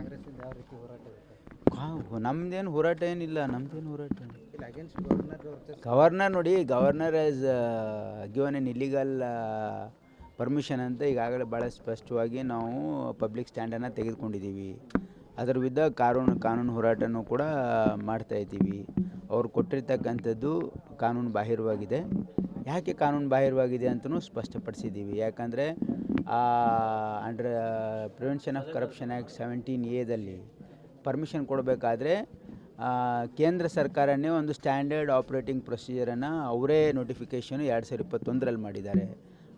ಕಾಂಗ್ರೆಸ್ಸಿಂದ ಯಾವ ರೀತಿ ಹೋರಾಟ ಇರುತ್ತೆ? ನಮ್ಮದೇನು ಹೋರಾಟ ಏನಿಲ್ಲ, ನಮ್ಮದೇನು ಹೋರಾಟ ಇಲ್ಲ, ಅಗೇನ್ಸ್ಟ್ ಗವರ್ನರ್ ಗವರ್ನರ್ ನೋಡಿ, governor as given N illegal permission ಅಂತ ಈಗಾಗಲೇ ಭಾಳ ಸ್ಪಷ್ಟವಾಗಿ ನಾವು ಪಬ್ಲಿಕ್ ಸ್ಟ್ಯಾಂಡನ್ನು ತೆಗೆದುಕೊಂಡಿದ್ದೀವಿ. ಅದರ ವಿರುದ್ಧ ಕಾನೂನು ಹೋರಾಟನೂ ಕೂಡ ಮಾಡ್ತಾಯಿದ್ದೀವಿ. ಅವ್ರು ಕೊಟ್ಟಿರ್ತಕ್ಕಂಥದ್ದು ಕಾನೂನು ಬಾಹಿರವಾಗಿದೆ. ಯಾಕೆ ಕಾನೂನು ಬಾಹಿರವಾಗಿದೆ ಅಂತಲೂ ಸ್ಪಷ್ಟಪಡಿಸಿದ್ದೀವಿ. ಯಾಕಂದರೆ under prevention of corruption act 17A permission ಕೊಡಬೇಕಾದ್ರೆ ಕೇಂದ್ರ ಸರ್ಕಾರನೇ ಒಂದು ಸ್ಟ್ಯಾಂಡರ್ಡ್ ಆಪ್ರೇಟಿಂಗ್ ಪ್ರೊಸೀಜರನ್ನು ಅವರೇ ನೋಟಿಫಿಕೇಷನು 2021 ಮಾಡಿದ್ದಾರೆ.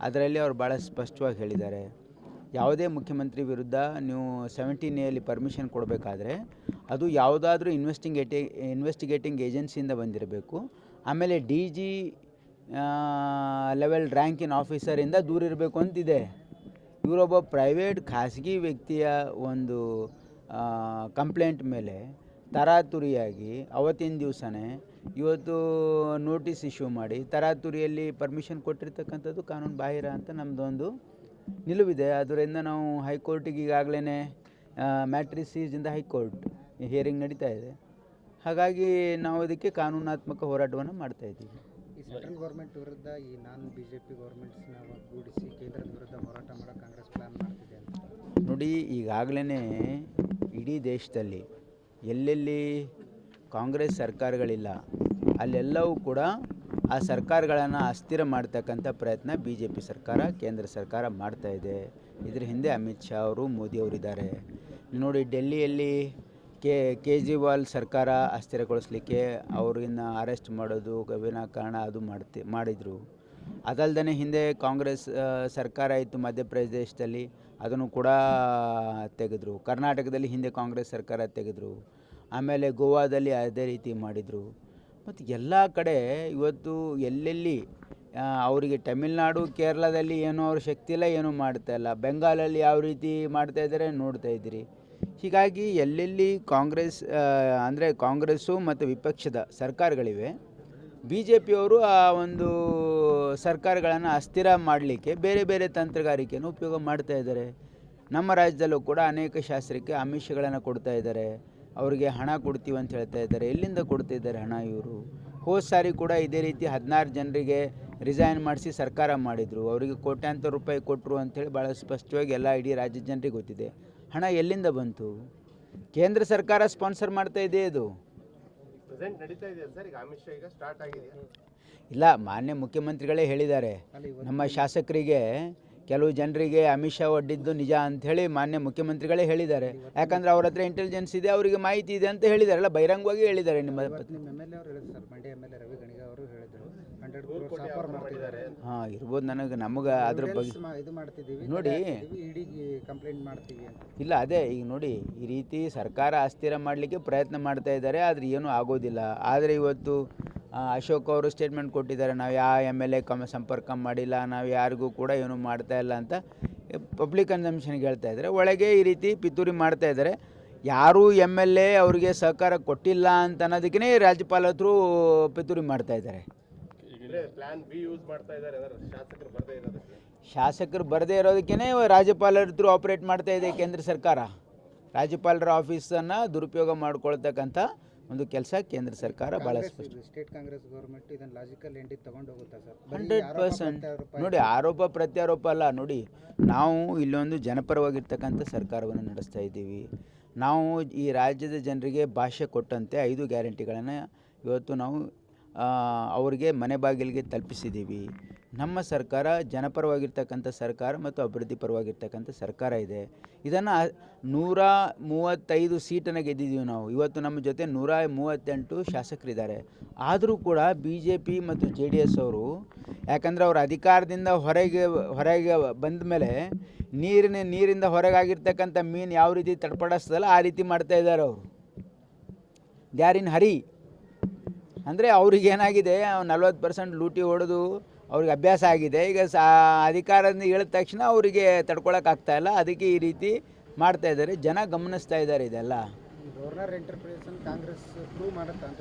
ಅದರಲ್ಲಿ ಅವ್ರು ಭಾಳ ಸ್ಪಷ್ಟವಾಗಿ ಹೇಳಿದ್ದಾರೆ, ಯಾವುದೇ ಮುಖ್ಯಮಂತ್ರಿ ವಿರುದ್ಧ ನೀವು 17A ಪರ್ಮಿಷನ್ ಕೊಡಬೇಕಾದ್ರೆ ಅದು ಯಾವುದಾದ್ರೂ ಇನ್ವೆಸ್ಟಿಗೇಟಿಂಗ್ ಏಜೆನ್ಸಿಯಿಂದ ಬಂದಿರಬೇಕು. ಆಮೇಲೆ DG ಲೆವೆಲ್ ರ್ಯಾಂಕಿನ್ ಆಫೀಸರಿಂದ ದೂರ ಇರಬೇಕು ಅಂತಿದೆ. ಇವರೊಬ್ಬ ಪ್ರೈವೇಟ್ ಖಾಸಗಿ ವ್ಯಕ್ತಿಯ ಒಂದು ಕಂಪ್ಲೇಂಟ್ ಮೇಲೆ ತರಾತುರಿಯಾಗಿ ಅವತ್ತಿನ ದಿವಸನೇ ಇವತ್ತು ನೋಟಿಸ್ ಇಶ್ಯೂ ಮಾಡಿ ತರಾತುರಿಯಲ್ಲಿ ಪರ್ಮಿಷನ್ ಕೊಟ್ಟಿರ್ತಕ್ಕಂಥದ್ದು ಕಾನೂನು ಬಾಹಿರ ಅಂತ ನಮ್ಮದೊಂದು ನಿಲುವಿದೆ. ಅದರಿಂದ ನಾವು ಹೈಕೋರ್ಟಿಗೆ ಈಗಾಗಲೇ ಮ್ಯಾಟ್ರಿಸೀಸಿಂದ ಹೈಕೋರ್ಟ್ ಹಿಯರಿಂಗ್ ನಡೀತಾ ಇದೆ. ಹಾಗಾಗಿ ನಾವು ಅದಕ್ಕೆ ಕಾನೂನಾತ್ಮಕ ಹೋರಾಟವನ್ನು ಮಾಡ್ತಾಯಿದ್ದೀವಿ. ಈ ಸೆಂಟ್ರಲ್ ಗೌರ್ಮೆಂಟ್ ವಿರುದ್ಧ ಈ ನಾನ್ BJP ಗೌರ್ಮೆಂಟ್ಸ್ನ ಒಗ್ಗೂಡಿಸಿ ಕೇಂದ್ರದ ವಿರುದ್ಧ ಹೋರಾಟ ಮಾಡೋ ಕಾಂಗ್ರೆಸ್ ಪ್ಲಾನ್ ಮಾಡ್ತಿದೆ ಅಂತ ನೋಡಿ, ಈಗಾಗಲೇ ಇಡೀ ದೇಶದಲ್ಲಿ ಎಲ್ಲೆಲ್ಲಿ ಕಾಂಗ್ರೆಸ್ ಸರ್ಕಾರಗಳಿಲ್ಲ ಅಲ್ಲೆಲ್ಲವೂ ಕೂಡ ಆ ಸರ್ಕಾರಗಳನ್ನು ಅಸ್ಥಿರ ಮಾಡ್ತಕ್ಕಂಥ ಪ್ರಯತ್ನ BJP ಸರ್ಕಾರ, ಕೇಂದ್ರ ಸರ್ಕಾರ ಮಾಡ್ತಾಯಿದೆ. ಇದ್ರ ಹಿಂದೆ ಅಮಿತ್ ಶಾ ಅವರು, ಮೋದಿ ಅವರಿದ್ದಾರೆ. ನೋಡಿ, ಡೆಲ್ಲಿಯಲ್ಲಿ ಕೇಜ್ರಿವಾಲ್ ಸರ್ಕಾರ ಅಸ್ಥಿರಗೊಳಿಸಲಿಕ್ಕೆ ಅವ್ರನ್ನ ಅರೆಸ್ಟ್ ಮಾಡೋದು ವಿನಾಕಾರಣ ಅದು ಮಾಡಿದರು. ಅದಲ್ಲದೆ ಹಿಂದೆ ಕಾಂಗ್ರೆಸ್ ಸರ್ಕಾರ ಇತ್ತು ಮಧ್ಯಪ್ರದೇಶದಲ್ಲಿ, ಅದನ್ನು ಕೂಡ ತೆಗೆದರು. ಕರ್ನಾಟಕದಲ್ಲಿ ಹಿಂದೆ ಕಾಂಗ್ರೆಸ್ ಸರ್ಕಾರ ತೆಗೆದರು. ಆಮೇಲೆ ಗೋವಾದಲ್ಲಿ ಅದೇ ರೀತಿ ಮಾಡಿದರು. ಮತ್ತು ಎಲ್ಲ ಕಡೆ ಇವತ್ತು ಎಲ್ಲೆಲ್ಲಿ ಅವರಿಗೆ ತಮಿಳ್ನಾಡು, ಕೇರಳದಲ್ಲಿ ಏನೋ ಅವ್ರ ಶಕ್ತಿ ಇಲ್ಲ, ಏನೂ ಮಾಡ್ತಾಯಿಲ್ಲ. ಬೆಂಗಾಲಲ್ಲಿ ಯಾವ ರೀತಿ ಮಾಡ್ತಾಯಿದ್ದಾರೆ ನೋಡ್ತಾಯಿದ್ದೀರಿ. ಹೀಗಾಗಿ ಎಲ್ಲೆಲ್ಲಿ ಕಾಂಗ್ರೆಸ್ಸು ಮತ್ತು ವಿಪಕ್ಷದ ಸರ್ಕಾರಗಳಿವೆ, BJPಯವರು ಆ ಒಂದು ಸರ್ಕಾರಗಳನ್ನು ಅಸ್ಥಿರ ಮಾಡಲಿಕ್ಕೆ ಬೇರೆ ಬೇರೆ ತಂತ್ರಗಾರಿಕೆಯನ್ನು ಉಪಯೋಗ ಮಾಡ್ತಾಯಿದ್ದಾರೆ. ನಮ್ಮ ರಾಜ್ಯದಲ್ಲೂ ಕೂಡ ಅನೇಕ ಶಾಸಕರಿಗೆ ಆಮಿಷಗಳನ್ನು ಕೊಡ್ತಾ ಇದ್ದಾರೆ. ಅವರಿಗೆ ಹಣ ಕೊಡ್ತೀವಿ ಅಂತ ಹೇಳ್ತಾ ಇದ್ದಾರೆ. ಎಲ್ಲಿಂದ ಕೊಡ್ತಿದ್ದಾರೆ ಹಣ ಇವರು? ಹೋದ ಸಾರಿ ಕೂಡ ಇದೇ ರೀತಿ 16 ಜನರಿಗೆ ರಿಸೈನ್ ಮಾಡಿಸಿ ಸರ್ಕಾರ ಮಾಡಿದರು. ಅವರಿಗೆ ಕೋಟ್ಯಾಂತರ ರೂಪಾಯಿ ಕೊಟ್ಟರು ಅಂಥೇಳಿ ಭಾಳ ಸ್ಪಷ್ಟವಾಗಿ ಎಲ್ಲ ಇಡೀ ರಾಜ್ಯದ ಜನರಿಗೆ ಗೊತ್ತಿದೆ. ಹಣ ಎಲ್ಲಿಂದ ಬಂತು? ಕೇಂದ್ರ ಸರ್ಕಾರ ಸ್ಪಾನ್ಸರ್ ಮಾಡ್ತಾ ಇದೆ. ಇದು ಇಲ್ಲ, ಮಾನ್ಯ ಮುಖ್ಯಮಂತ್ರಿಗಳೇ ಹೇಳಿದ್ದಾರೆ, ನಮ್ಮ ಶಾಸಕರಿಗೆ ಕೆಲವು ಜನರಿಗೆ ಅಮಿತ್ ಶಾ ಒಡ್ಡಿದ್ದು ನಿಜ ಅಂಥೇಳಿ ಮಾನ್ಯ ಮುಖ್ಯಮಂತ್ರಿಗಳೇ ಹೇಳಿದ್ದಾರೆ. ಯಾಕಂದರೆ ಅವ್ರ ಹತ್ರ ಇಂಟೆಲಿಜೆನ್ಸ್ ಇದೆ, ಅವರಿಗೆ ಮಾಹಿತಿ ಇದೆ ಅಂತ ಹೇಳಿದಾರಲ್ಲ, ಬಹಿರಂಗವಾಗಿ ಹೇಳಿದ್ದಾರೆ. ನಿಮ್ಮ MLA ಅವರು ಹೇಳಿದ್ರು ಸರ್, ಮಂಡ್ಯ MLA ರವಿ ಗಣಿಗ ಅವರು ಹೇಳಿದರು 100 crores ಆಫರ್ ಮಾಡ್ತಿದ್ದಾರೆ. ಹಾಂ, ಇರ್ಬೋದು. ನಮಗೆ ಅದ್ರ ಬಗ್ಗೆ ಇದು ಮಾಡ್ತಿದ್ದೀವಿ ನೋಡಿ, ಇಡಿಗೆ ಕಂಪ್ಲೇಂಟ್ ಮಾಡ್ತೀವಿ ಅಂತ. ಇಲ್ಲ, ಅದೇ ಈಗ ನೋಡಿ, ಈ ರೀತಿ ಸರ್ಕಾರ ಅಸ್ಥಿರ ಮಾಡಲಿಕ್ಕೆ ಪ್ರಯತ್ನ ಮಾಡ್ತಾ ಇದ್ದಾರೆ, ಆದರೆ ಏನೂ ಆಗೋದಿಲ್ಲ. ಆದರೆ ಇವತ್ತು ಅಶೋಕ್ ಅವರು ಸ್ಟೇಟ್ಮೆಂಟ್ ಕೊಟ್ಟಿದ್ದಾರೆ, ನಾವು ಯಾವ MLA ಸಂಪರ್ಕ ಮಾಡಿಲ್ಲ, ನಾವು ಯಾರಿಗೂ ಕೂಡ ಏನೂ ಮಾಡ್ತಾ ಇಲ್ಲ ಅಂತ ಪಬ್ಲಿಕ್ ಕನ್ಸಂಪ್ಷನ್ಗೆ ಹೇಳ್ತಾ ಇದ್ದಾರೆ. ಒಳಗೆ ಈ ರೀತಿ ಪಿತೂರಿ ಮಾಡ್ತಾ ಇದ್ದಾರೆ. ಯಾರೂ MLA ಅವರಿಗೆ ಸಹಕಾರ ಕೊಟ್ಟಿಲ್ಲ ಅಂತ ಅನ್ನೋದಕ್ಕೇ ರಾಜ್ಯಪಾಲರು ಪಿತೂರಿ ಮಾಡ್ತಾ ಇದ್ದಾರೆ. ಶಾಸಕರು ಬರದೇ ಇರೋದಕ್ಕೇ ರಾಜ್ಯಪಾಲರ ಥ್ರೂ ಆಪರೇಟ್ ಮಾಡ್ತಾ ಇದೆ ಕೇಂದ್ರ ಸರ್ಕಾರ. ರಾಜ್ಯಪಾಲರ ಆಫೀಸನ್ನು ದುರುಪಯೋಗ ಮಾಡ್ಕೊಳ್ತಕ್ಕಂಥ ಒಂದು ಕೆಲಸ ಕೇಂದ್ರ ಸರ್ಕಾರ ಭಾಳ ಸ್ಪಷ್ಟ. ಸ್ಟೇಟ್ ಕಾಂಗ್ರೆಸ್ ಗೌರ್ಮೆಂಟ್ ಇದನ್ನು ಲಾಜಿಕಲ್ ಎಂಡಿಗೆ ತಗೊಂಡು ಹೋಗುತ್ತಾ ಸರ್? 100% ನೋಡಿ, ಆರೋಪ ಪ್ರತ್ಯಾರೋಪ ಅಲ್ಲ. ನೋಡಿ, ನಾವು ಇಲ್ಲೊಂದು ಜನಪರವಾಗಿರ್ತಕ್ಕಂಥ ಸರ್ಕಾರವನ್ನು ನಡೆಸ್ತಾ ಇದ್ದೀವಿ. ನಾವು ಈ ರಾಜ್ಯದ ಜನರಿಗೆ ಭಾಷೆ ಕೊಟ್ಟಂತೆ 5 ಗ್ಯಾರಂಟಿಗಳನ್ನು ಇವತ್ತು ನಾವು ಅವರಿಗೆ ಮನೆ ಬಾಗಿಲಿಗೆ ತಲುಪಿಸಿದ್ದೀವಿ. ನಮ್ಮ ಸರ್ಕಾರ ಜನಪರವಾಗಿರ್ತಕ್ಕಂಥ ಸರ್ಕಾರ ಮತ್ತು ಅಭಿವೃದ್ಧಿ ಪರವಾಗಿರ್ತಕ್ಕಂಥ ಸರ್ಕಾರ ಇದೆ. ಇದನ್ನು 135 ಸೀಟನ್ನು ಗೆದ್ದಿದ್ದೀವಿ ನಾವು. ಇವತ್ತು ನಮ್ಮ ಜೊತೆ 138 ಶಾಸಕರಿದ್ದಾರೆ. ಆದರೂ ಕೂಡ BJP ಮತ್ತು JDS ಅವರು, ಯಾಕಂದರೆ ಅವರು ಅಧಿಕಾರದಿಂದ ಹೊರಗೆ ಬಂದ ಮೇಲೆ ನೀರಿಂದ ಹೊರಗಾಗಿರ್ತಕ್ಕಂಥ ಮೀನು ಯಾವ ರೀತಿ ತಡ್ಪಡಿಸ್ತದಲ್ಲ ಆ ರೀತಿ ಮಾಡ್ತಾ ಇದ್ದಾರೆ ಅವರು. ದೇ ಆರ್ ಇನ್ ಹರಿ. ಅಂದರೆ ಅವ್ರಿಗೇನಾಗಿದೆ, 40% ಲೂಟಿ ಹೊಡೆದು ಅವ್ರಿಗೆ ಅಭ್ಯಾಸ ಆಗಿದೆ. ಈಗ ಅಧಿಕಾರದಿಂದ ಹೇಳಿದ ತಕ್ಷಣ ಅವರಿಗೆ ತಡ್ಕೊಳಕ್ಕಾಗ್ತಾಯಿಲ್ಲ, ಅದಕ್ಕೆ ಈ ರೀತಿ ಮಾಡ್ತಾ ಇದ್ದಾರೆ. ಜನ ಗಮನಿಸ್ತಾ ಇದ್ದಾರೆ ಇದೆಲ್ಲ. ಗವರ್ನರ್ ಇಂಟರ್ಪ್ರಿಟೇಷನ್ ಕಾಂಗ್ರೆಸ್ ಪ್ರೂವ್ ಮಾಡುತ್ತಾ ಅಂತ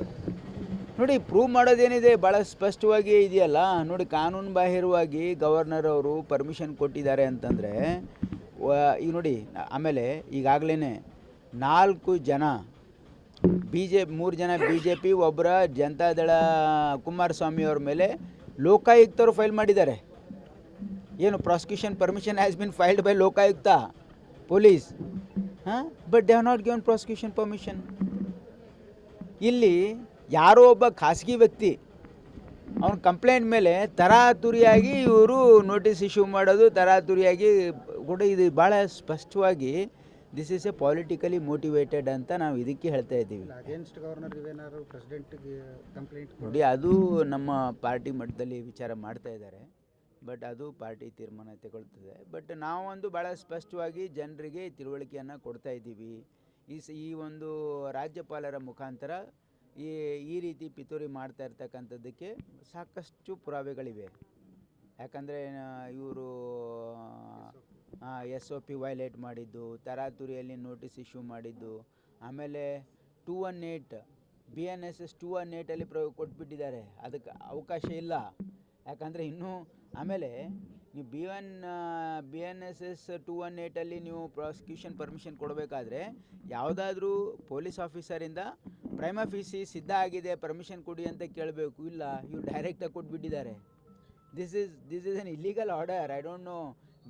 ನೋಡಿ, ಪ್ರೂವ್ ಮಾಡೋದೇನಿದೆ, ಭಾಳ ಸ್ಪಷ್ಟವಾಗಿ ಇದೆಯಲ್ಲ. ನೋಡಿ, ಕಾನೂನು ಬಾಹಿರವಾಗಿ ಗವರ್ನರ್ ಅವರು ಪರ್ಮಿಷನ್ ಕೊಟ್ಟಿದ್ದಾರೆ ಅಂತಂದರೆ ಈಗ ನೋಡಿ, ಆಮೇಲೆ ಈಗಾಗಲೇ 4 ಜನ ಮೂರು ಜನ ಬಿ ಜೆ ಪಿ, ಒಬ್ಬರ ಜನತಾದಳ ಕುಮಾರಸ್ವಾಮಿ ಅವ್ರ ಮೇಲೆ ಲೋಕಾಯುಕ್ತರು ಫೈಲ್ ಮಾಡಿದ್ದಾರೆ. ಏನು prosecution permission has been filed by Lokayukta police, but they have not given prosecution permission. ಇಲ್ಲಿ ಯಾರೋ ಒಬ್ಬ ಖಾಸಗಿ ವ್ಯಕ್ತಿ ಅವನ ಕಂಪ್ಲೇಂಟ್ ಮೇಲೆ ತರಾತುರಿಯಾಗಿ ಇವರು ನೋಟಿಸ್ ಇಶ್ಯೂ ಮಾಡೋದು, ತರಾತುರಿಯಾಗಿ ಕೂಡ ಇದು ಭಾಳ ಸ್ಪಷ್ಟವಾಗಿ this is A politically motivated ಅಂತ ನಾವು ಇದಕ್ಕೆ ಹೇಳ್ತಾ ಇದ್ದೀವಿ. ಅಗೇನ್ಸ್ಟ್ ಗವರ್ನರ್ ಇವೇನಾದ್ರು ಪ್ರೆಸಿಡೆಂಟ್ಗೆ ಕಂಪ್ಲೇಂಟ್ ನೋಡಿ, ಅದು ನಮ್ಮ ಪಾರ್ಟಿ ಮಟ್ಟದಲ್ಲಿ ವಿಚಾರ ಮಾಡ್ತಾ ಇದ್ದಾರೆ, ಬಟ್ ಅದು ಪಾರ್ಟಿ ತೀರ್ಮಾನ ತಗೊಳ್ತದೆ. ಬಟ್ ನಾವೊಂದು ಭಾಳ ಸ್ಪಷ್ಟವಾಗಿ ಜನರಿಗೆ ತಿಳುವಳಿಕೆಯನ್ನು ಕೊಡ್ತಾ ಇದ್ದೀವಿ. ಈ ಒಂದು ರಾಜ್ಯಪಾಲರ ಮುಖಾಂತರ ಈ ರೀತಿ ಪಿತೂರಿ ಮಾಡ್ತಾ ಇರ್ತಕ್ಕಂಥದ್ದಕ್ಕೆ ಸಾಕಷ್ಟು ಪುರಾವೆಗಳಿವೆ. ಯಾಕಂದರೆ ಇವರು SOP ವೈಲೇಟ್ ಮಾಡಿದ್ದು, ತರಾತುರಿಯಲ್ಲಿ ನೋಟಿಸ್ ಇಶ್ಯೂ ಮಾಡಿದ್ದು, ಆಮೇಲೆ 218 BNSS 218 ಕೊಟ್ಬಿಟ್ಟಿದ್ದಾರೆ. ಅದಕ್ಕೆ ಅವಕಾಶ ಇಲ್ಲ. ಯಾಕಂದರೆ ಇನ್ನೂ ಆಮೇಲೆ ನೀವು BNSS 218 ನೀವು ಪ್ರಾಸಿಕ್ಯೂಷನ್ ಪರ್ಮಿಷನ್ ಕೊಡಬೇಕಾದ್ರೆ ಯಾವುದಾದ್ರೂ ಪೊಲೀಸ್ ಆಫೀಸರಿಂದ ಪ್ರೈಮಾ ಫೀಸಿ ಸಿದ್ಧ ಆಗಿದೆ ಪರ್ಮಿಷನ್ ಕೊಡಿ ಅಂತ ಕೇಳಬೇಕು. ಇಲ್ಲ, ಇವ್ರು ಡೈರೆಕ್ಟಾಗಿ ಕೊಟ್ಬಿಟ್ಟಿದ್ದಾರೆ. This is an illegal order. I don't know,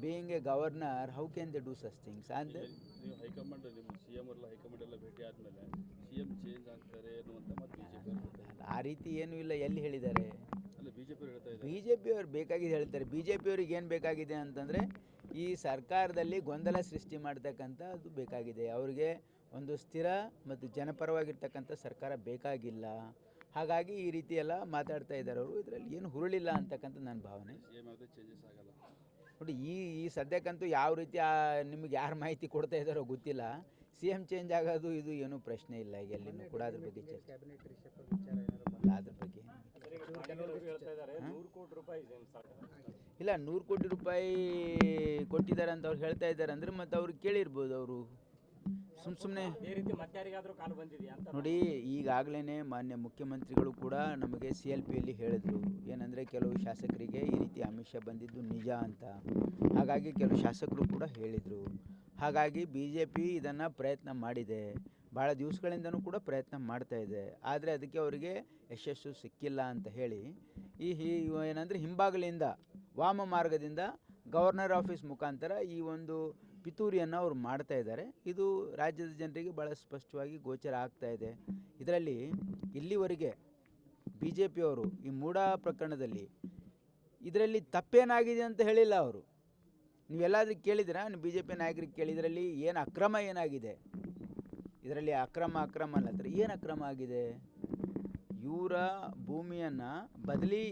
being a governor, how can they do such things? ಅಂತ ನೀವು ಹೈಕಮಾಂಡ್, ನಿಮ್ಮ CM ಎಲ್ಲ ಹೈಕಮಾಂಡ್ ಎಲ್ಲ ಭೇಟಿ ಆದಮೇಲೆ CM ಚೇಂಜ್ ಆಗ್ತಾರೆ ಅನ್ನುವಂಥ ಮತ್ತು BJP ಆ ರೀತಿ ಏನೂ ಇಲ್ಲ. ಎಲ್ಲಿ ಹೇಳಿದ್ದಾರೆ? ಅಲ್ಲ, BJP ಹೇಳ್ತಾ ಇದ್ದಾರೆ. BJP ಅವ್ರು ಬೇಕಾಗಿದೆ ಹೇಳ್ತಾರೆ. BJP ಅವ್ರಿಗೆ ಏನು ಬೇಕಾಗಿದೆ ಅಂತಂದರೆ ಈ ಸರ್ಕಾರದಲ್ಲಿ ಗೊಂದಲ ಸೃಷ್ಟಿ ಮಾಡ್ತಕ್ಕಂಥ ಅದು ಬೇಕಾಗಿದೆ. ಅವ್ರಿಗೆ ಒಂದು ಸ್ಥಿರ ಮತ್ತು ಜನಪರವಾಗಿರ್ತಕ್ಕಂಥ ಸರ್ಕಾರ ಬೇಕಾಗಿಲ್ಲ. ಹಾಗಾಗಿ ಈ ರೀತಿ ಎಲ್ಲ ಮಾತಾಡ್ತಾ ಇದ್ದಾರೆ ಅವರು. ಇದರಲ್ಲಿ ಏನು ಹುರುಳಿಲ್ಲ ಅಂತಕ್ಕಂಥ ನನ್ನ ಭಾವನೆ. CM ಯಾವುದೇ ಚೇಂಜಸ್ ಆಗಲ್ಲ ನೋಡಿ, ಈ ಸದ್ಯಕ್ಕಂತೂ ಯಾವ ರೀತಿ ನಿಮಗೆ ಯಾರು ಮಾಹಿತಿ ಕೊಡ್ತಾ ಇದ್ದಾರೋ ಗೊತ್ತಿಲ್ಲ. CM ಚೇಂಜ್ ಆಗೋದು ಇದು ಏನೂ ಪ್ರಶ್ನೆ ಇಲ್ಲ. ಈಗ ಎಲ್ಲಿನೂ ಕೂಡ ಅದ್ರ ಬಗ್ಗೆ ಚರ್ಚೆ ಕ್ಯಾಬಿನೆಟ್ ರಿಷಫಲ್ ವಿಚಾರ ಅದ್ರ ಬಗ್ಗೆ ಇಲ್ಲ. 100 ಕೋಟಿ ರೂಪಾಯಿ ಕೊಟ್ಟಿದ್ದಾರೆ ಅಂತ ಅವ್ರು ಹೇಳ್ತಾ ಇದ್ದಾರೆ ಅಂದರೆ ಮತ್ತೆ ಅವ್ರಿಗೆ ಕೇಳಿರ್ಬೋದು. ಅವರು ಸುಮ್ಮನೆ ನೋಡಿ, ಈಗಾಗಲೇ ಮಾನ್ಯ ಮುಖ್ಯಮಂತ್ರಿಗಳು ಕೂಡ ನಮಗೆ CLPಯಲ್ಲಿ ಹೇಳಿದರು ಏನಂದರೆ ಕೆಲವು ಶಾಸಕರಿಗೆ ಈ ರೀತಿ ಆಮಿಷ ಬಂದಿದ್ದು ನಿಜ ಅಂತ. ಹಾಗಾಗಿ ಕೆಲವು ಶಾಸಕರು ಕೂಡ ಹೇಳಿದರು. ಹಾಗಾಗಿ BJP ಇದನ್ನು ಪ್ರಯತ್ನ ಮಾಡಿದೆ, ಭಾಳ ದಿವಸಗಳಿಂದನೂ ಕೂಡ ಪ್ರಯತ್ನ ಮಾಡ್ತಾ ಇದೆ. ಆದರೆ ಅದಕ್ಕೆ ಅವರಿಗೆ ಯಶಸ್ಸು ಸಿಕ್ಕಿಲ್ಲ ಅಂತ ಹೇಳಿ ಏನಂದರೆ ಹಿಂಬಾಗಲಿಂದ ವಾಮ ಮಾರ್ಗದಿಂದ ಗವರ್ನರ್ ಆಫೀಸ್ ಮುಖಾಂತರ ಈ ಒಂದು ಪಿತೂರಿಯನ್ನು ಅವರು ಮಾಡ್ತಾ ಇದ್ದಾರೆ. ಇದು ರಾಜ್ಯದ ಜನರಿಗೆ ಭಾಳ ಸ್ಪಷ್ಟವಾಗಿ ಗೋಚರ ಆಗ್ತಾ ಇದೆ. ಇದರಲ್ಲಿ ಇಲ್ಲಿವರೆಗೆ BJP ಅವರು ಈ ಮೂಡಾ ಪ್ರಕರಣದಲ್ಲಿ ಇದರಲ್ಲಿ ತಪ್ಪೇನಾಗಿದೆ ಅಂತ ಹೇಳಿಲ್ಲ ಅವರು. ನೀವೆಲ್ಲಾದ್ರೂ ಕೇಳಿದಿರಾ? BJP ನಾಯಕರಿಗೆ ಕೇಳಿದ್ರಲ್ಲಿ ಏನು ಅಕ್ರಮ ಏನಾಗಿದೆ, ಇದರಲ್ಲಿ ಅಕ್ರಮ ಅಲ್ಲ, ಏನು ಅಕ್ರಮ ಆಗಿದೆ? ಇವರ ಭೂಮಿಯನ್ನು ಬದಲಿ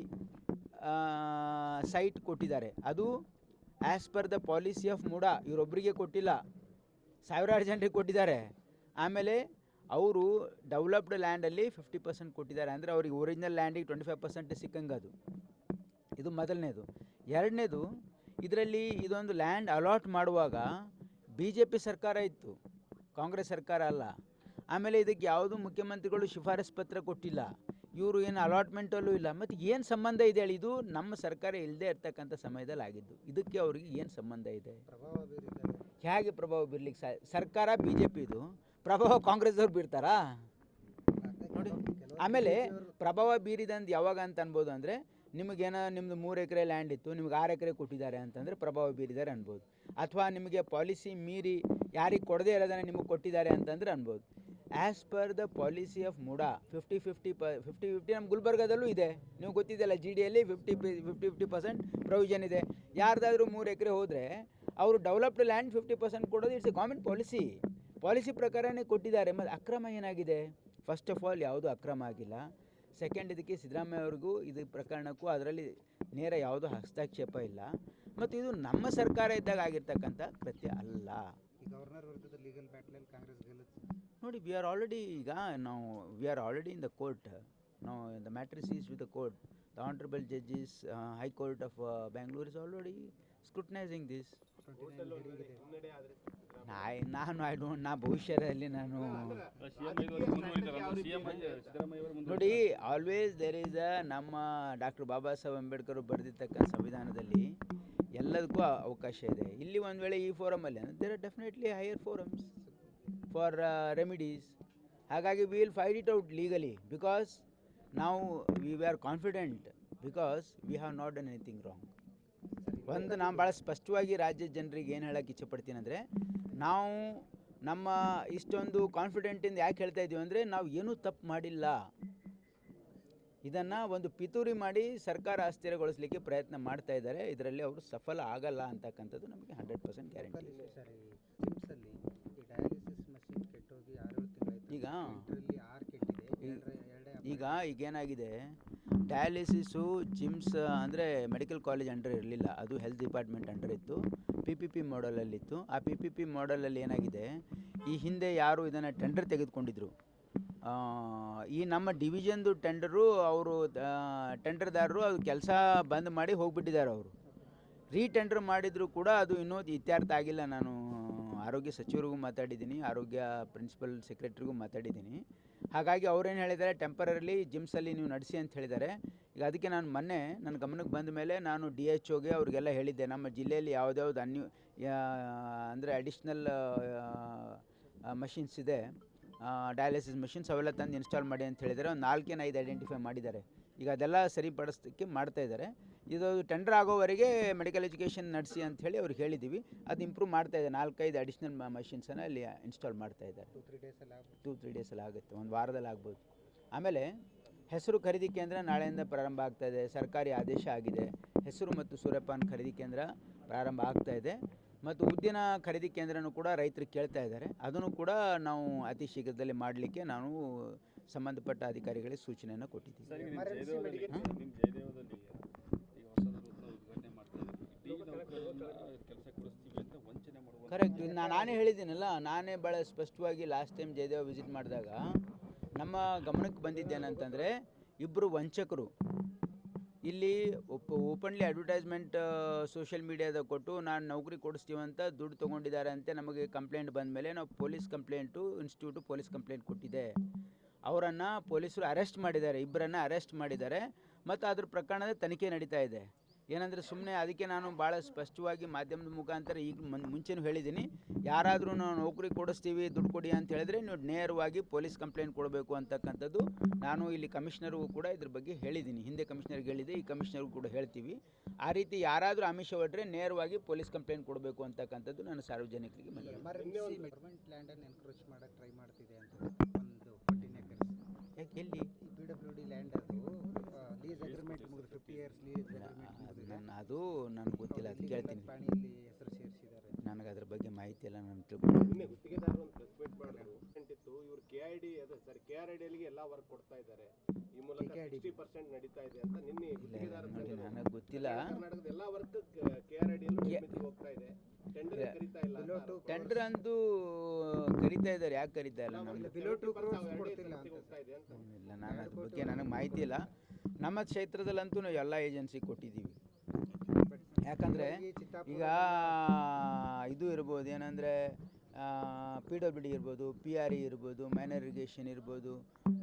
ಸೈಟ್ ಕೊಟ್ಟಿದ್ದಾರೆ. ಅದು as per the policy of MUDA ಇವರೊಬ್ಬರಿಗೆ ಕೊಟ್ಟಿಲ್ಲ, ಸಾವಿರಾರು ಜನರಿಗೆ ಕೊಟ್ಟಿದ್ದಾರೆ. ಆಮೇಲೆ ಅವರು ಡೆವಲಪ್ಡ್ ಲ್ಯಾಂಡಲ್ಲಿ 50% ಕೊಟ್ಟಿದ್ದಾರೆ. ಅಂದರೆ ಅವ್ರಿಗೆ ಒರಿಜಿನಲ್ ಲ್ಯಾಂಡಿಗೆ 25% ಸಿಕ್ಕಂಗೆ ಅದು. ಇದು ಮೊದಲನೇದು. ಎರಡನೇದು, ಇದರಲ್ಲಿ ಇದೊಂದು ಲ್ಯಾಂಡ್ ಅಲಾಟ್ ಮಾಡುವಾಗ BJP ಸರ್ಕಾರ ಇತ್ತು, ಕಾಂಗ್ರೆಸ್ ಸರ್ಕಾರ ಅಲ್ಲ. ಆಮೇಲೆ ಇದಕ್ಕೆ ಯಾವುದೂ ಮುಖ್ಯಮಂತ್ರಿಗಳು ಶಿಫಾರಸ್ ಪತ್ರ ಕೊಟ್ಟಿಲ್ಲ, ಇವರು ಏನು ಅಲಾಟ್ಮೆಂಟಲ್ಲೂ ಇಲ್ಲ. ಮತ್ತು ಏನು ಸಂಬಂಧ ಇದೆ ಹೇಳಿ? ಇದು ನಮ್ಮ ಸರ್ಕಾರ ಇಲ್ಲದೆ ಇರ್ತಕ್ಕಂಥ ಸಮಯದಲ್ಲಿ ಆಗಿದ್ದು. ಇದಕ್ಕೆ ಅವ್ರಿಗೆ ಏನು ಸಂಬಂಧ ಇದೆ? ಹೇಗೆ ಪ್ರಭಾವ ಬೀರ್ಲಿಕ್ಕೆ ಸರ್ಕಾರ BJP ಇದು, ಪ್ರಭಾವ ಕಾಂಗ್ರೆಸ್ದವ್ರು ಬೀರ್ತಾರಾ? ನೋಡಿ, ಆಮೇಲೆ ಪ್ರಭಾವ ಬೀರಿದಂದು ಯಾವಾಗ ಅಂತ ಅನ್ಬೋದು ಅಂದರೆ, ನಿಮ್ಮದು 3 ಎಕರೆ ಲ್ಯಾಂಡ್ ಇತ್ತು, ನಿಮ್ಗೆ 6 ಎಕರೆ ಕೊಟ್ಟಿದ್ದಾರೆ ಅಂತಂದರೆ ಪ್ರಭಾವ ಬೀರಿದ್ದಾರೆ ಅನ್ಬೋದು. ಅಥವಾ ನಿಮಗೆ ಪಾಲಿಸಿ ಮೀರಿ ಯಾರಿಗೆ ಕೊಡದೇ ಇರೋದನ್ನು ನಿಮಗೆ ಕೊಟ್ಟಿದ್ದಾರೆ ಅಂತಂದ್ರೆ ಅನ್ಬೋದು. As per the policy of MUDA 50-50 ನಮ್ಮ ಗುಲ್ಬರ್ಗಾದಲ್ಲೂ ಇದೆ, ನೀವು ಗೊತ್ತಿದೆಯಲ್ಲ. GDಯಲ್ಲಿ 50% ಪ್ರೊವಿಷನ್ ಇದೆ. ಯಾರ್ದಾದ್ರೂ 3 ಎಕರೆ ಹೋದರೆ ಅವರು ಡೆವಲಪ್ಡ್ ಲ್ಯಾಂಡ್ 50% ಕೊಡೋದು ಇಟ್ಸ್ ಎ ಗೌರ್ಮೆಂಟ್ ಪಾಲಿಸಿ ಪ್ರಕಾರನೇ ಕೊಟ್ಟಿದ್ದಾರೆ. ಮತ್ತು ಅಕ್ರಮ ಏನಾಗಿದೆ? ಫಸ್ಟ್ ಆಫ್ ಆಲ್ ಯಾವುದೂ ಅಕ್ರಮ ಆಗಿಲ್ಲ. ಸೆಕೆಂಡ್, ಇದಕ್ಕೆ ಸಿದ್ದರಾಮಯ್ಯ ಅವ್ರಿಗೂ ಇದು ಪ್ರಕರಣಕ್ಕೂ ಅದರಲ್ಲಿ ನೇರ ಯಾವುದೂ ಹಸ್ತಕ್ಷೇಪ ಇಲ್ಲ. ಮತ್ತು ಇದು ನಮ್ಮ ಸರ್ಕಾರ ಇದ್ದಾಗ ಆಗಿರ್ತಕ್ಕಂಥ ಕೃತ್ಯ ಅಲ್ಲ. ಗವರ್ನರ್ ವಿರುದ್ಧದ ಲೀಗಲ್ ಬ್ಯಾಟಲ್ ಕಾಂಗ್ರೆಸ್ ಗೆಲ್ಲುತ್ತೆ ನೋಡಿ. We are already in the court. ನಾವು the matter is with the court. The honourable judges high court of Bangalore is already scrutinising this. ನಾ ಭವಿಷ್ಯದಲ್ಲಿ ನಾನು ನೋಡಿ, ಆಲ್ವೇಸ್ ದೇರ್ ಈಸ್ ನಮ್ಮ ಡಾಕ್ಟರ್ ಬಾಬಾ ಸಾಹೇಬ್ ಅಂಬೇಡ್ಕರ್ ಬರೆದಿರ್ತಕ್ಕಂಥ ಸಂವಿಧಾನದಲ್ಲಿ ಎಲ್ಲದಕ್ಕೂ ಅವಕಾಶ ಇದೆ. ಇಲ್ಲಿ ಒಂದು ವೇಳೆ ಈ ಫೋರಮಲ್ಲಿ there are definitely higher forums. For remedies. ಹಾಗಾಗಿ we will fight it out legally because ನಾವು we are confident because we have not done anything wrong. ಒಂದು ನಾನು ಭಾಳ ಸ್ಪಷ್ಟವಾಗಿ ರಾಜ್ಯದ ಜನರಿಗೆ ಏನು ಹೇಳೋಕ್ಕೆ ಇಚ್ಛೆಪಡ್ತೀನಿ ಅಂದರೆ, ನಾವು ನಮ್ಮ ಇಷ್ಟೊಂದು ಕಾನ್ಫಿಡೆಂಟಿಂದ ಯಾಕೆ ಹೇಳ್ತಾ ಇದ್ದೀವಿ ಅಂದರೆ, ನಾವು ಏನೂ ತಪ್ಪು ಮಾಡಿಲ್ಲ. ಇದನ್ನು ಒಂದು ಪಿತೂರಿ ಮಾಡಿ ಸರ್ಕಾರ ಅಸ್ಥಿರಗೊಳಿಸಲಿಕ್ಕೆ ಪ್ರಯತ್ನ ಮಾಡ್ತಾ ಇದ್ದಾರೆ. ಇದರಲ್ಲಿ ಅವರು ಸಫಲ ಆಗಲ್ಲ ಅಂತಕ್ಕಂಥದ್ದು ನಮಗೆ 100% ಗ್ಯಾರಂಟಿ ಇದೆ. ಸರ್, ಜಿಮ್ಸಲ್ಲಿ ಈ ಡಯಾಲಿಸಿಸ್ ಮಷಿನ್ ಕೆಟ್ಟೋಗಿ 6-7 ತಿಂಗಳಾಯ್ತು. ಈಗ 6 ಕೆಟ್ಟಿದೆ. ಈಗೇನಾಗಿದೆ, ಡಯಾಲಿಸಿಸು ಜಿಮ್ಸ್ ಅಂದರೆ ಮೆಡಿಕಲ್ ಕಾಲೇಜ್ ಅಂಡರ್ ಇರಲಿಲ್ಲ, ಅದು ಹೆಲ್ತ್ ಡಿಪಾರ್ಟ್ಮೆಂಟ್ ಅಂಡರ್ ಇತ್ತು, PPP ಮಾಡಲಲ್ಲಿತ್ತು. ಆ PPP ಮಾಡಲಲ್ಲಿ ಏನಾಗಿದೆ, ಈ ಹಿಂದೆ ಯಾರು ಇದನ್ನು ಟೆಂಡರ್ ತೆಗೆದುಕೊಂಡಿದ್ರು, ಈ ನಮ್ಮ ಡಿವಿಷನ್ದು ಟೆಂಡರು ಅವರು ಟೆಂಡರ್ದಾರರು ಅದು ಕೆಲಸ ಬಂದ್ ಮಾಡಿ ಹೋಗಿಬಿಟ್ಟಿದ್ದಾರೆ. ಅವರು ರೀಟೆಂಡರ್ ಮಾಡಿದರೂ ಕೂಡ ಅದು ಇನ್ನೂ ಇತ್ಯರ್ಥ ಆಗಿಲ್ಲ. ನಾನು ಆರೋಗ್ಯ ಸಚಿವರಿಗೂ ಮಾತಾಡಿದ್ದೀನಿ, ಆರೋಗ್ಯ ಪ್ರಿನ್ಸಿಪಲ್ ಸೆಕ್ರೆಟ್ರಿಗೂ ಮಾತಾಡಿದ್ದೀನಿ. ಹಾಗಾಗಿ ಅವ್ರೇನು ಹೇಳಿದ್ದಾರೆ, ಟೆಂಪರರಿಲಿ ಜಿಮ್ಸಲ್ಲಿ ನೀವು ನಡೆಸಿ ಅಂತ ಹೇಳಿದ್ದಾರೆ. ಈಗ ಅದಕ್ಕೆ ನಾನು ಮೊನ್ನೆ ನನ್ನ ಗಮನಕ್ಕೆ ಬಂದ ಮೇಲೆ ನಾನು DHOಗೆ ಅವ್ರಿಗೆಲ್ಲ ಹೇಳಿದ್ದೆ, ನಮ್ಮ ಜಿಲ್ಲೆಯಲ್ಲಿ ಯಾವುದ್ಯಾವ್ದು ಅಂದರೆ ಅಡಿಷ್ನಲ್ ಮಷಿನ್ಸ್ ಇದೆ, ಡಯಾಲಿಸಿಸ್ ಮಷಿನ್ಸ್ ಅವೆಲ್ಲ ತಂದು ಇನ್ಸ್ಟಾಲ್ ಮಾಡಿ ಅಂತ ಹೇಳಿದ್ದಾರೆ. ಒಂದು 4-5 ಐಡೆಂಟಿಫೈ ಮಾಡಿದ್ದಾರೆ. ಈಗ ಅದೆಲ್ಲ ಸರಿಪಡಿಸೋಕ್ಕೆ ಮಾಡ್ತಾ ಇದ್ದಾರೆ. ಇದು ಟೆಂಡರ್ ಆಗೋವರೆಗೆ ಮೆಡಿಕಲ್ ಎಜುಕೇಷನ್ ನಡೆಸಿ ಅಂತ ಹೇಳಿ ಅವ್ರಿಗೆ ಹೇಳಿದ್ದೀವಿ. ಅದು ಇಂಪ್ರೂವ್ ಮಾಡ್ತಾ ಇದೆ. 4-5 ಅಡಿಷ್ನಲ್ ಮಷಿನ್ಸನ್ನು ಅಲ್ಲಿ ಇನ್ಸ್ಟಾಲ್ ಮಾಡ್ತಾ ಇದ್ದಾರೆ. 2-3 ಡೇಸಲ್ಲಿ ಆಗುತ್ತೆ, ಒಂದು ವಾರದಲ್ಲಿ ಆಗ್ಬೋದು. ಆಮೇಲೆ ಹೆಸರು ಖರೀದಿ ಕೇಂದ್ರ ನಾಳೆಯಿಂದ ಪ್ರಾರಂಭ ಆಗ್ತಾ ಇದೆ. ಸರ್ಕಾರಿ ಆದೇಶ ಆಗಿದೆ. ಹೆಸರು ಮತ್ತು ಸೂರ್ಯಪಾನ ಖರೀದಿ ಕೇಂದ್ರ ಪ್ರಾರಂಭ ಆಗ್ತಾ ಇದೆ. ಮತ್ತು ಉದ್ದಿನ ಖರೀದಿ ಕೇಂದ್ರನೂ ಕೂಡ ರೈತರು ಕೇಳ್ತಾ ಇದ್ದಾರೆ. ಅದನ್ನು ಕೂಡ ನಾವು ಅತಿ ಶೀಘ್ರದಲ್ಲಿ ಮಾಡಲಿಕ್ಕೆ ನಾವು ಸಂಬಂಧಪಟ್ಟ ಅಧಿಕಾರಿಗಳಿಗೆ ಸೂಚನೆಯನ್ನು ಕೊಟ್ಟಿದ್ದೀವಿ. ನಿಮ್ಮ ಜಯದೇವದಲ್ಲಿ ಈಗ ಹೊಸದು ಉದ್ಘಾಟನೆ ಮಾಡ್ತಾ ಇದ್ದೀವಿ, ಕೆಲಸ ಕೊಡಿಸ್ತೀವಿ ಅಂತ ವಂಚನೆ ಮಾಡುವ ಕರೆಕ್ಟ್. ನಾನೇ ಹೇಳಿದ್ದೀನಲ್ಲ, ನಾನೇ ಭಾಳ ಸ್ಪಷ್ಟವಾಗಿ ಲಾಸ್ಟ್ ಟೈಮ್ ಜಯದೇವ ವಿಸಿಟ್ ಮಾಡಿದಾಗ ನಮ್ಮ ಗಮನಕ್ಕೆ ಬಂದಿದ್ದೇನಂತಂದರೆ, ಇಬ್ಬರು ವಂಚಕರು ಇಲ್ಲಿ ಓಪನ್ಲಿ ಅಡ್ವರ್ಟೈಸ್ಮೆಂಟ್ ಸೋಷಿಯಲ್ ಮೀಡಿಯಾದಾಗ ಕೊಟ್ಟು ನಾನು ನೌಕರಿ ಕೊಡಿಸ್ತೀವಂತ ದುಡ್ಡು ತೊಗೊಂಡಿದ್ದಾರೆ ಅಂತ ನಮಗೆ ಕಂಪ್ಲೇಂಟ್ ಬಂದ ಮೇಲೆ ನಾವು ಪೊಲೀಸ್ ಇನ್ಸ್ಟಿಟ್ಯೂಟು ಪೊಲೀಸ್ ಕಂಪ್ಲೇಂಟ್ ಕೊಟ್ಟಿದೆ. ಅವರನ್ನು ಪೊಲೀಸರು ಅರೆಸ್ಟ್ ಮಾಡಿದ್ದಾರೆ, ಇಬ್ಬರನ್ನು ಅರೆಸ್ಟ್ ಮಾಡಿದ್ದಾರೆ. ಮತ್ತು ಅದ್ರ ಪ್ರಕರಣದ ತನಿಖೆ ನಡೀತಾ ಇದೆ. ಏನಂದರೆ ಸುಮ್ಮನೆ ಅದಕ್ಕೆ ನಾನು ಭಾಳ ಸ್ಪಷ್ಟವಾಗಿ ಮಾಧ್ಯಮದ ಮುಖಾಂತರ ಈಗ ಮುಂಚೆನೂ ಹೇಳಿದ್ದೀನಿ, ಯಾರಾದರೂ ನಾವು ನೌಕರಿ ಕೊಡಿಸ್ತೀವಿ ದುಡ್ಡು ಕೊಡಿ ಅಂತ ಹೇಳಿದ್ರೆ ನೀವು ನೇರವಾಗಿ ಪೊಲೀಸ್ ಕಂಪ್ಲೇಂಟ್ ಕೊಡಬೇಕು ಅಂತಕ್ಕಂಥದ್ದು ನಾನು ಇಲ್ಲಿ ಕಮಿಷನರ್ಗೂ ಕೂಡ ಇದ್ರ ಬಗ್ಗೆ ಹೇಳಿದ್ದೀನಿ. ಹಿಂದೆ ಕಮಿಷನರ್ಗೆ ಹೇಳಿದೆ, ಈ ಕಮಿಷನರ್ಗೂ ಕೂಡ ಹೇಳ್ತೀವಿ. ಆ ರೀತಿ ಯಾರಾದರೂ ಆಮಿಷ ಹೊಟ್ಟರೆ ನೇರವಾಗಿ ಪೊಲೀಸ್ ಕಂಪ್ಲೇಂಟ್ ಕೊಡಬೇಕು ಅಂತಕ್ಕಂಥದ್ದು ನಾನು ಸಾರ್ವಜನಿಕರಿಗೆ ಗೌರ್ಮೆಂಟ್ ಲ್ಯಾಂಡನ್ನು ಎನ್ಕ್ರೋಚ್ ಮಾಡೋಕ್ಕೆ ಟ್ರೈ ಮಾಡ್ತಿದೆ ಅಂತ ಒಂದು 14 acres. ಯಾಕೆ ಎಲ್ಲಿ PWD ಲ್ಯಾಂಡ್ ಅದು ಲೀಸ್ ಅಗ್ರಿಮೆಂಟ್ ಮುಗಿದು 50 years ಲೀಸ್ ಅಗ್ರಿಮೆಂಟ್ ಅದು ನನಗೆ ಗೊತ್ತಿಲ್ಲ, ಅದು ಕೇಳ್ತೀನಿ. ಪ್ರಾಣಿಯಲ್ಲಿ ಹೆಸರು ಸೇರಿಸಿದ್ದಾರೆ. ನನಗೆ ಅದ್ರ ಬಗ್ಗೆ ಮಾಹಿತಿ ಇಲ್ಲ, ನಾನು ತಿಳ್ಕೊಂಡು ಗುತ್ತಿಗೆದಾರರು ಒಂದು ಪ್ರೆಸ್ ಮೀಟ್ ಮಾಡಿದ್ರು. ಇತ್ತು ಇವರು KRIDLಗೆ ಎಲ್ಲ ವರ್ಕ್ ಕೊಡ್ತಾ ಇದ್ದಾರೆ, ಈ ಮೂಲಕ 60% ನಡೀತಾ ಇದೆ ಅಂತ ನಿನ್ನೆ ಗುತ್ತಿಗೆದಾರರು ನನಗೆ ಗೊತ್ತಿಲ್ಲ. ಕರ್ನಾಟಕದ ಎಲ್ಲ ವರ್ಕ್ KRIDL ಹೋಗ್ತಾ ಇದೆ, ಟೆಂಡರ್ ಕರೀತಾ ಇಲ್ಲ. ಟೆಂಡರ್ ಅಂತೂ ಕರೀತಾ ಇದ್ದಾರೆ, ಯಾಕೆ ಕರೀತಾ ಇಲ್ಲ? ಬಿಲೋ 2 crores ಕೊಡ್ತಿಲ್ಲ ಹೋಗ್ತಾ ಇದೆ ಅಂತ. ಇಲ್ಲ, ನಾನು ಅದ್ರ ಬಗ್ಗೆ ನನಗೆ ಮಾಹಿತಿ ಇಲ್ಲ. ನಮ್ಮ ಕ್ಷೇತ್ರದಲ್ಲಂತೂ ನಾವು ಎಲ್ಲ ಏಜೆನ್ಸಿ ಕೊಟ್ಟಿದ್ದೀವಿ. ಯಾಕಂದರೆ ಈಗ ಇದು ಇರ್ಬೋದು, ಏನಂದರೆ PWD ಇರ್ಬೋದು, PRE ಇರ್ಬೋದು, ಮೈನರ್ ಇರಿಗೇಷನ್ ಇರ್ಬೋದು,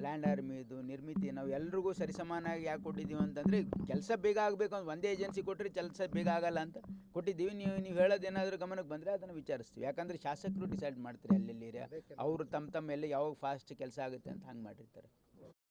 ಲ್ಯಾಂಡ್ ಆರ್ಮಿದು ನಿರ್ಮಿತಿ, ನಾವು ಎಲ್ರಿಗೂ ಸರಿಸಮಾನಾಗಿ ಯಾಕೆ ಕೊಟ್ಟಿದ್ದೀವಿ ಅಂತಂದರೆ ಕೆಲಸ ಬೇಗ ಆಗಬೇಕು ಅಂತ. ಒಂದೇ ಏಜೆನ್ಸಿ ಕೊಟ್ಟರೆ ಕೆಲಸ ಬೇಗ ಆಗಲ್ಲ ಅಂತ ಕೊಟ್ಟಿದ್ದೀವಿ. ನೀವು ಹೇಳೋದೇನಾದರೂ ಗಮನಕ್ಕೆ ಬಂದರೆ ಅದನ್ನು ವಿಚಾರಿಸ್ತೀವಿ. ಯಾಕಂದರೆ ಶಾಸಕರು ಡಿಸೈಡ್ ಮಾಡ್ತಾರೆ ಎಲ್ಲೆಲ್ಲಿ ಏರಿಯಾ, ಅವರು ತಮ್ಮ ಎಲ್ಲ ಯಾವಾಗ ಫಾಸ್ಟ್ ಕೆಲಸ ಆಗುತ್ತೆ ಅಂತ ಹಂಗೆ ಮಾಡಿರ್ತಾರೆ.